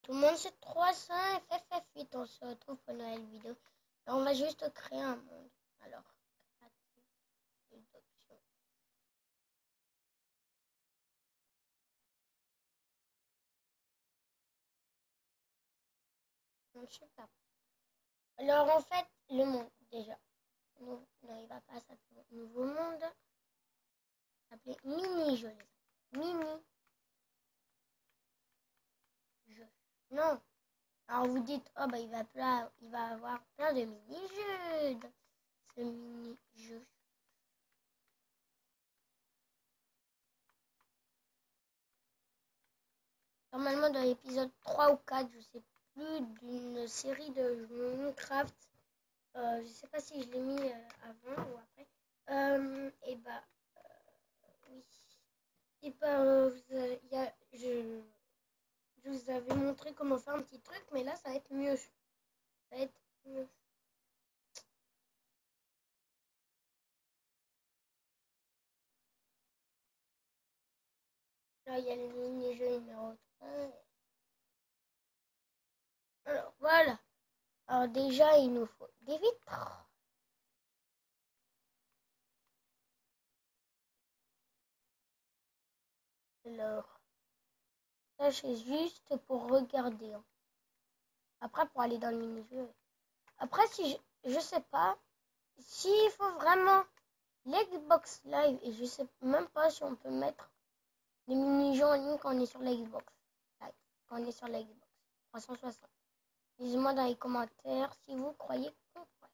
Tout le monde, c'est 300 FF8. On se retrouve pour une nouvelle vidéo. Et on va juste créer un monde. Alors, les options. Je sais pas. Alors, en fait, le monde, déjà. Non, il va pas s'appeler Nouveau Monde. Il va s'appeler Mini-jeu. Mini-jeu. Non. Alors, vous dites, oh, bah, il va avoir plein de mini-jeux. Ce mini-jeu. Normalement, dans l'épisode 3 ou 4, je sais plus, d'une série de Minecraft. Je sais pas si je l'ai mis avant ou après. Et bah, oui. Et bah, je vous avais montré comment faire un petit truc, mais là, ça va être mieux. Ça va être mieux. Là, il y a le mini-jeu numéro 3. Alors, voilà. Alors, déjà, il nous faut des vitres. Alors, ça, c'est juste pour regarder. Après, pour aller dans le mini-jeu. Après, si je sais pas, s'il faut vraiment l'Xbox Live, et je sais même pas si on peut mettre des mini-jeux en ligne quand on est sur l'Xbox Live, quand on est sur l'Xbox 360. Dites-moi dans les commentaires si vous croyez qu'on pourrait.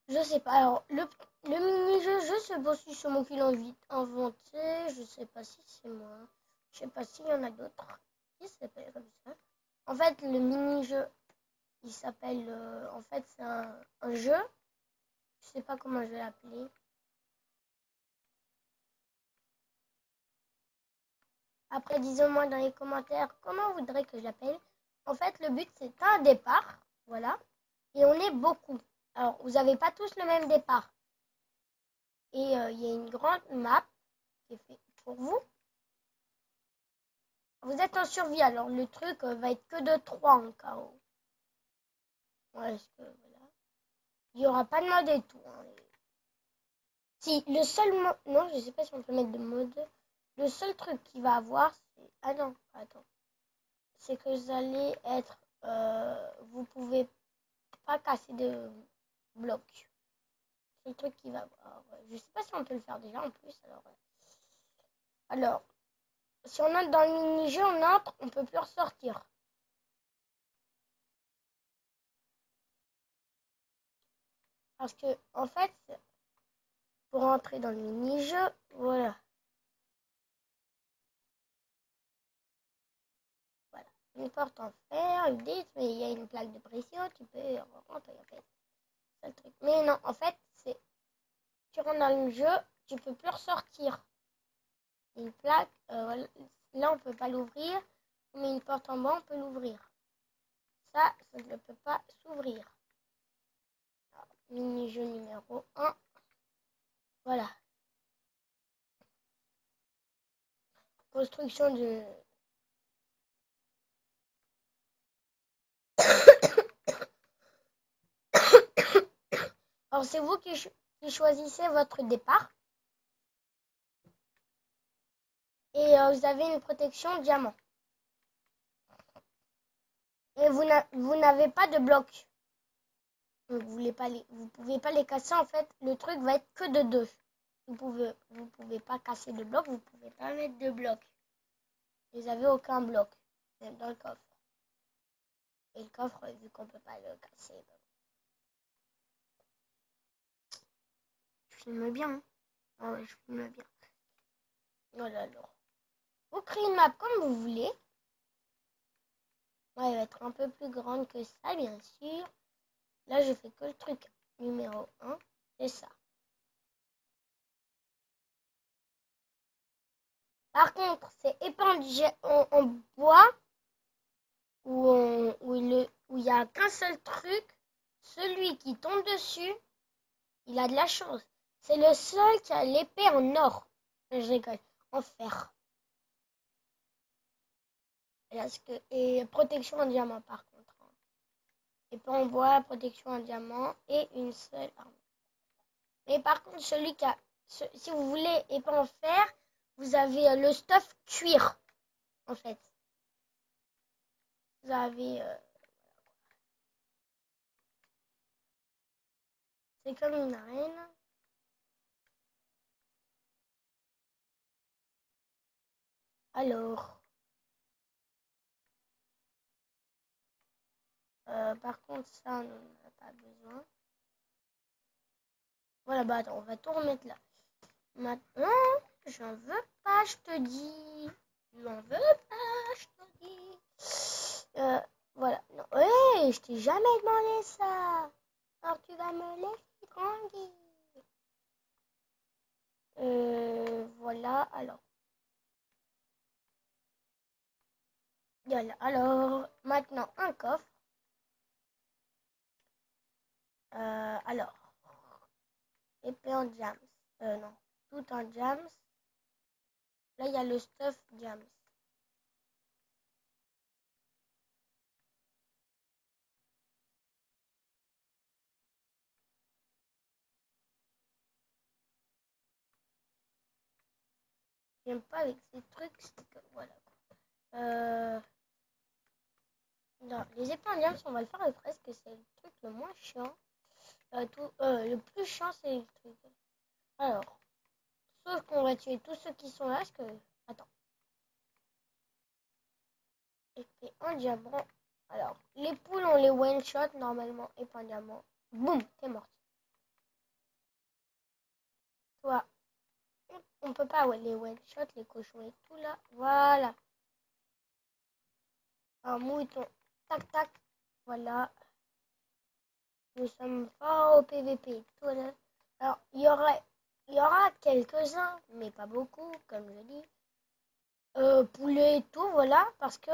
Je sais pas. Alors, le mini-jeu, je sais pas si c'est moi qui l'ai inventé. Je sais pas si c'est moi. Je sais pas s'il y en a d'autres qui s'appellent comme ça. En fait, le mini-jeu, il s'appelle... en fait, c'est un jeu. Je sais pas comment je vais l'appeler. Après, disons-moi dans les commentaires comment vous voudrez que je l'appelle. En fait, le but, c'est un départ. Voilà. Et on est beaucoup. Alors, vous n'avez pas tous le même départ. Et il y a une grande map qui est faite pour vous. Vous êtes en survie. Alors, le truc va être que de 3 en KO. Ouais, voilà. Il n'y aura pas de mode et tout. Hein. Si, le seul mode... Non, je ne sais pas si on peut mettre de mode. Le seul truc qu'il va avoir, c'est... Ah non, attends. C'est que vous allez être... vous pouvez pas casser de blocs. C'est le truc qui va avoir. Je sais pas si on peut le faire déjà en plus. Alors si on entre dans le mini-jeu, on entre, on peut plus ressortir. Parce que, en fait, pour entrer dans le mini-jeu, voilà. Voilà. Une porte en fer, ils disent, mais il y a une plaque de pression, tu peux rentrer en fait. C'est le truc. Mais non, en fait, c'est. Tu rentres dans le jeu, tu peux plus ressortir. Une plaque, voilà. Là, on peut pas l'ouvrir. On met une porte en bas, on peut l'ouvrir. Ça ne peut pas s'ouvrir. Mini-jeu numéro 1. Voilà. Construction de... Alors, c'est vous qui choisissez votre départ. Et vous avez une protection diamant. Et vous n'avez pas de blocs. Donc, vous pouvez pas les casser. En fait, le truc va être que de 2. Vous pouvez pas casser de blocs. Vous pouvez pas mettre de blocs. Vous n'avez aucun bloc. Même dans le coffre. Et le coffre, vu qu'on peut pas le casser. Je filme bien. Hein. Ah ouais, je filme bien. Voilà alors. Vous créez une map comme vous voulez. Ouais, elle va être un peu plus grande que ça, bien sûr. Là, je fais que le truc numéro 1. C'est ça. Par contre, c'est épandé en bois où il n'y a qu'un seul truc. Celui qui tombe dessus, il a de la chance. C'est le seul qui a l'épée en or. Je rigole. En fer. Et protection en diamant par contre. Épée en bois, protection en diamant et une seule arme. Mais par contre, celui qui a... Si vous voulez épée en fer, vous avez le stuff cuir. En fait. Vous avez... c'est comme une arène. Alors... par contre, ça, on n'en a pas besoin. Voilà, bah attends, on va tout remettre là. Maintenant, j'en veux pas, je te dis. J'en veux pas, je te dis. Voilà. Non. Ouais, je t'ai jamais demandé ça. Alors tu vas me laisser tranquille. Voilà, alors. Voilà, alors, maintenant, un coffre. Alors, épée en jams. Non, tout en jams. Là, il y a le stuff jams. J'aime pas avec ces trucs, c'est que voilà. Non, les épées en jams, on va le faire après parce que c'est le truc le moins chiant. Le plus chiant, c'est le truc. Alors, sauf qu'on va tuer tous ceux qui sont là, parce que... Attends. Épée en diamant. Alors, les poules, on les one-shot normalement. Épée en diamant. Boum, t'es morte. Toi, on peut pas les one-shot, les cochons et tout là. Voilà. Un mouton. Tac, tac. Voilà. Nous sommes forts au PVP. Tout là. Alors, il y aura quelques-uns, mais pas beaucoup, comme je dis. Poulet et tout, voilà, parce que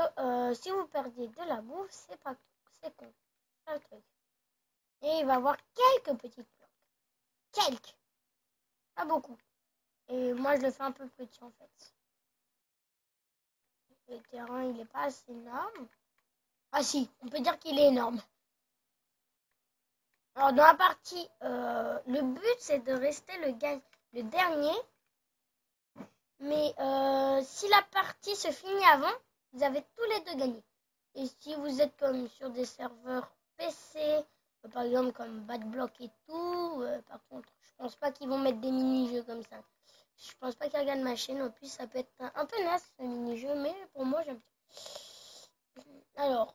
si vous perdez de la bouffe, c'est con, c'est le truc. Et il va y avoir quelques petites plantes, quelques, pas beaucoup. Et moi je le fais un peu petit en fait. Le terrain il est pas assez énorme. Ah si, on peut dire qu'il est énorme. Alors dans la partie, le but c'est de rester le dernier. Mais si la partie se finit avant, vous avez tous les deux gagné. Et si vous êtes comme sur des serveurs PC, par exemple comme Bad Block et tout, par contre, je pense pas qu'ils vont mettre des mini-jeux comme ça. Je pense pas qu'ils regardent ma chaîne. En plus, ça peut être un peu naze ce mini-jeu, mais pour moi, j'aime bien. Alors,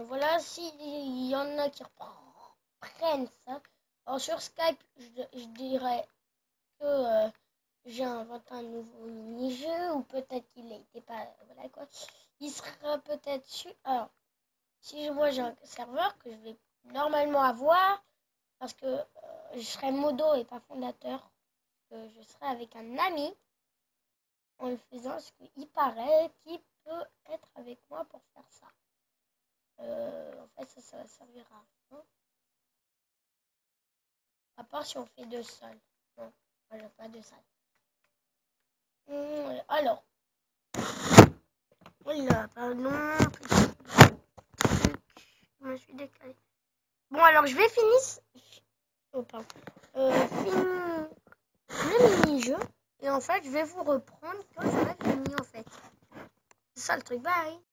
voilà, s'il y en a qui reprennent ça. Alors sur Skype, je dirais que... j'ai inventé un nouveau mini-jeu ou peut-être qu'il n'était pas... Voilà quoi. Il sera peut-être su... Alors, si je vois j'ai un serveur que je vais normalement avoir, parce que je serai modo et pas fondateur, que je serai avec un ami en le faisant, ce qu'il paraît qu'il peut être avec moi pour faire ça. En fait, ça servira. Hein, à part si on fait deux sols. Non, moi j'ai pas de sol. Alors, voilà, pardon, je me suis décalé. Bon, alors je vais finir finir le mini-jeu. Et en fait, je vais vous reprendre quand j'aurai fini en fait. C'est ça le truc, bye.